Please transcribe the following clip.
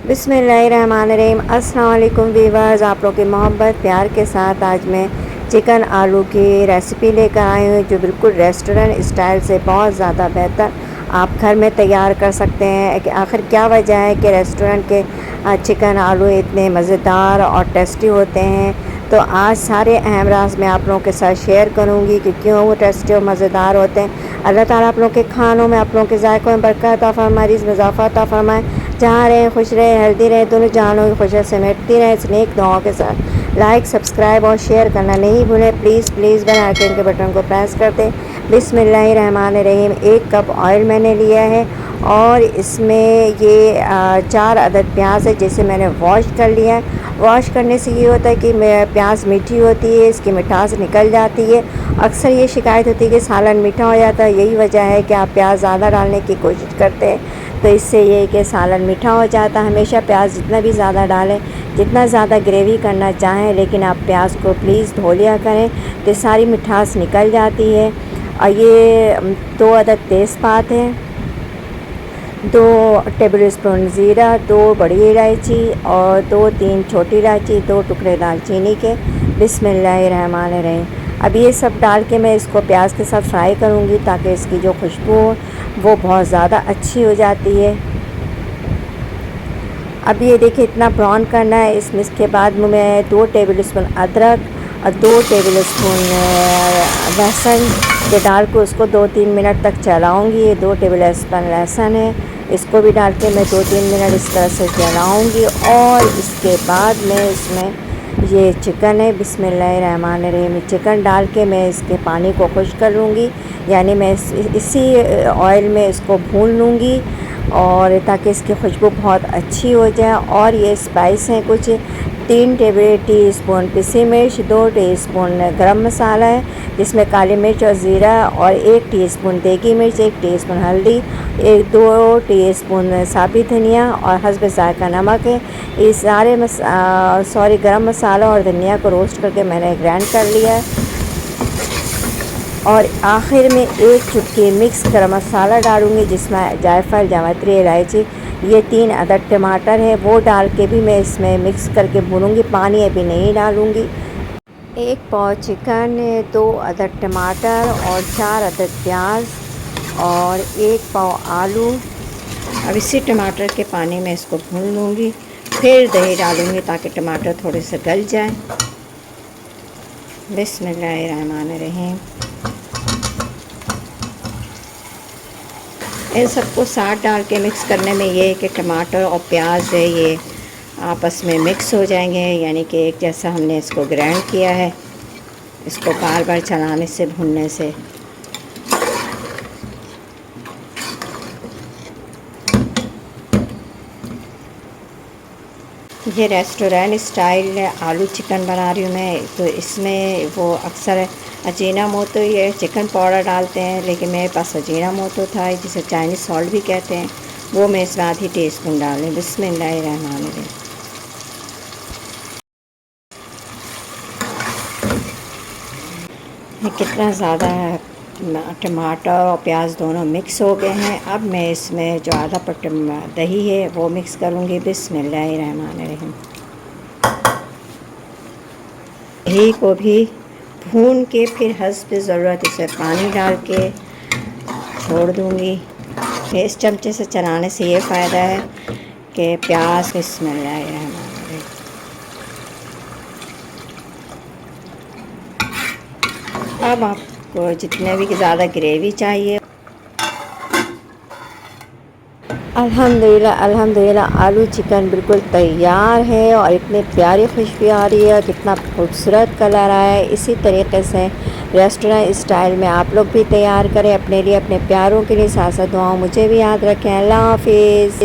बिस्मिल्लाहिर्रहमानिर्रहीम। अस्सलाम वालेकुम वीवर्स, आप लोग की मोहब्बत प्यार के साथ आज मैं चिकन आलू की रेसिपी लेकर आई हूँ जो बिल्कुल रेस्टोरेंट स्टाइल से बहुत ज़्यादा बेहतर आप घर में तैयार कर सकते हैं। कि आखिर क्या वजह है कि रेस्टोरेंट के चिकन आलू इतने मज़ेदार और टेस्टी होते हैं। तो आज सारे अहम राज मैं आप लोगों के साथ शेयर करूंगी कि क्यों वो टेस्टी और मज़ेदार होते हैं। अल्लाह ताला आप लोगों के खानों में, आप लोगों के जायकों में बरकत अता फरमाए, रिज़्क़ में इज़ाफ़ा अता फरमाए। जहाँ रहें खुश रहें, हेल्दी रहें, दोनों जहानों की खुशियाँ समेटती रहें। इस नेक दुआओं के साथ लाइक, सब्सक्राइब और शेयर करना नहीं भूलें। प्लीज़ बेल आइकन के बटन को प्रेस कर दें। बिस्मिल्लाहिर्रहमानिर्रहीम। 1 कप ऑयल मैंने लिया है और इसमें ये 4 अदद प्याज है जिसे मैंने वॉश कर लिया है। वॉश करने से ये होता है कि प्याज मीठी होती है, इसकी मिठास निकल जाती है। अक्सर ये शिकायत होती है कि सालन मीठा हो जाता है, यही वजह है कि आप प्याज ज़्यादा डालने की कोशिश करते हैं तो इससे ये कि सालन मीठा हो जाता है। हमेशा प्याज जितना भी ज़्यादा डालें, जितना ज़्यादा ग्रेवी करना चाहें, लेकिन आप प्याज को प्लीज़ धो लिया करें तो सारी मिठास निकल जाती है। और ये 2 अदद तेज़पात हैं, 2 टेबल स्पून ज़ीरा, 2 बड़ी इलायची और 2-3 छोटी इलायची, 2 टुकड़े दालचीनी के। बिस्मिल्लाहिर्रहमानिर्रहीम। अब ये सब डाल के मैं इसको प्याज के साथ फ्राई करूँगी ताकि इसकी जो खुशबू हो वो बहुत ज़्यादा अच्छी हो जाती है। अब ये देखिए इतना ब्राउन करना है। इसके बाद मैं 2 टेबल स्पून अदरक और 2 टेबल स्पून लहसुन के डाल के उसको 2-3 मिनट तक चलाऊँगी। ये 2 टेबल स्पून लहसुन है, इसको भी डाल के मैं 2-3 मिनट इस तरह से चलाऊँगी। और इसके बाद मैं इसमें ये चिकन है, बिस्मिल्लाहिर्रहमानिर्रहीम, चिकन डाल के मैं इसके पानी को खुश कर लूँगी, यानी मैं इसी ऑयल में इसको भून लूँगी और ताकि इसकी खुशबू बहुत अच्छी हो जाए। और ये स्पाइस हैं कुछ 3 टीस्पून पिसी मिर्च, 2 टीस्पून गरम मसाला है जिसमें काली मिर्च और ज़ीरा, और 1 टीस्पून देगी मिर्च, 1 टीस्पून हल्दी, 2 टीस्पून साबित धनिया और हस्ब जायका नमक है। ये सारे गरम मसाला और धनिया को रोस्ट करके मैंने ग्राइंड कर लिया है। और आखिर में 1 चुटकी मिक्स गरम मसाला डालूँगी जिसमें जायफल, जावित्री, इलायची, ये 3 अदद टमाटर है वो डाल के भी मैं इसमें मिक्स करके भूनूँगी। पानी अभी नहीं डालूँगी। 1 पाव चिकन, 2 अदद टमाटर और 4 अदद प्याज और 1 पाव आलू। अब इसी टमाटर के पानी में इसको भून लूँगी। फिर दही डालूँगी ताकि टमाटर थोड़े से गल जाए। बिस्मिल्लाहिर्रहमानिर्रहीम। इन सबको साथ डाल के मिक्स करने में ये है कि टमाटर और प्याज है ये आपस में मिक्स हो जाएंगे, यानी कि एक जैसा हमने इसको ग्राइंड किया है। इसको बार बार चलाने से, भूनने से ये रेस्टोरेंट स्टाइल आलू चिकन बना रही हूँ मैं। तो इसमें वो अक्सर अजीनामोटो ये चिकन पाउडर डालते हैं, लेकिन मेरे पास अजीनामोटो था जिसे चाइनीज़ सॉल्ट भी कहते हैं, वो मैं इसमें आधी टीस्पून डालें। बिस्मिल्लाहिर्रहमानिर्रहीम। ये कितना ज़्यादा टमाटर और प्याज दोनों मिक्स हो गए हैं। अब मैं इसमें जो आधा पट दही है वो मिक्स करूँगी। बिस्मिल्लाहिर्रहमानिर्रहीम। दही को भी भून के फिर हस्ब ज़रूरत इसे पानी डाल के छोड़ दूँगी। फिर इस चमचे से चलाने से ये फ़ायदा है कि प्याज, बिस्मिल्लाहिर्रहमानिर्रहीम, अब आपको जितने भी ज़्यादा ग्रेवी चाहिए। अल्हम्दुलिल्लाह अल्हम्दुलिल्लाह आलू चिकन बिल्कुल तैयार है और इतनी प्यारी खुशबू आ रही है, कितना खूबसूरत कलर आया है। इसी तरीके से रेस्टोरेंट स्टाइल में आप लोग भी तैयार करें अपने लिए, अपने प्यारों के लिए। साथ साथ दुआओं मुझे भी याद रखें। अल्लाह हाफिज़।